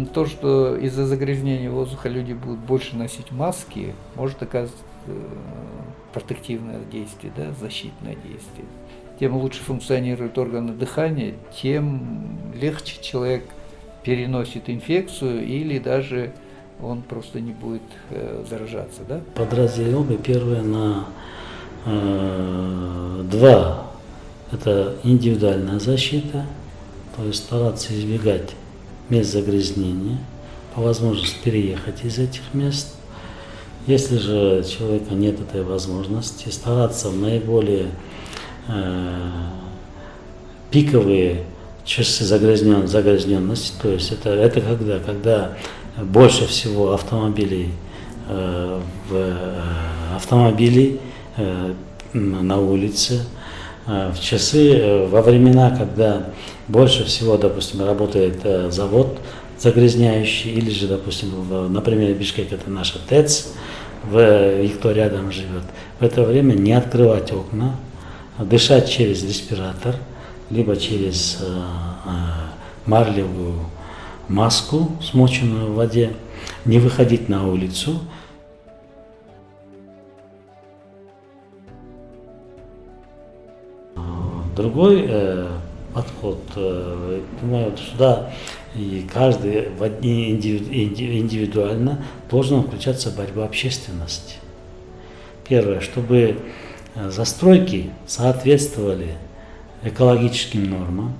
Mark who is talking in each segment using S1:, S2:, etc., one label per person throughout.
S1: то, что из-за загрязнения воздуха люди будут больше носить маски, может оказать протективное действие, да, защитное действие. Тем лучше функционируют органы дыхания, тем легче человек переносит инфекцию или даже он просто не будет заражаться. Да?
S2: Подразделил бы первое на два. Это индивидуальная защита, то есть стараться избегать мест загрязнения, по возможности переехать из этих мест. Если же у человека нет этой возможности, стараться в наиболее пиковые часы загрязненности, то есть это когда больше всего автомобилей на улице, в часы, во времена, когда больше всего, допустим, работает завод загрязняющий, или же, допустим, например, Бишкек, это наша ТЭЦ, кто рядом живет, в это время не открывать окна, дышать через респиратор, либо через марлевую маску, смоченную в воде, не выходить на улицу. Другой подход, думаю, сюда и каждый индивидуально должен включаться в борьбу общественности. Первое, чтобы застройки соответствовали экологическим нормам.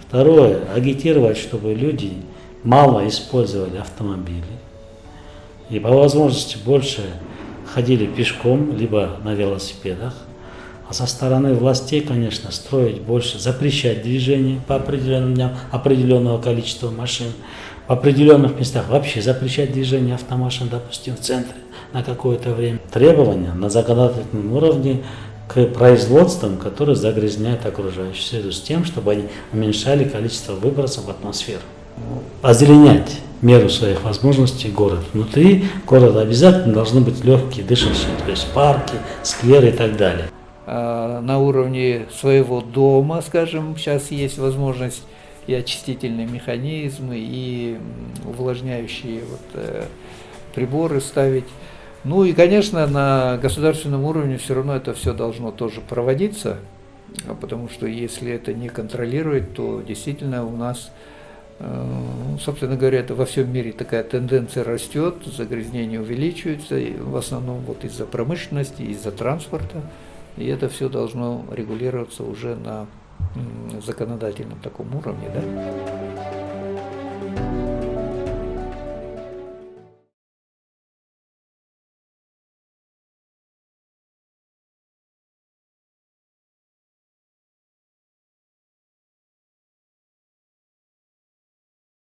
S2: Второе, агитировать, чтобы люди мало использовали автомобили и по возможности больше ходили пешком, либо на велосипедах. А со стороны властей, конечно, строить больше, запрещать движение по определенным дням, определенного количества машин. В определенных местах вообще запрещать движение автомашин, допустим, в центре на какое-то время. Требования на законодательном уровне к производствам, которые загрязняют окружающую среду, с тем, чтобы они уменьшали количество выбросов в атмосферу. Озеленять в меру своих возможностей город. Внутри города обязательно должны быть легкие, дышащие, то есть парки, скверы и так далее.
S1: На уровне своего дома, скажем, сейчас есть возможность и очистительные механизмы, и увлажняющие приборы ставить. Ну и, конечно, на государственном уровне все равно это все должно тоже проводиться, потому что если это не контролировать, то действительно у нас, собственно говоря, это во всем мире такая тенденция растет, загрязнение увеличивается, в основном из-за промышленности, из-за транспорта. И это все должно регулироваться уже на законодательном таком уровне, да?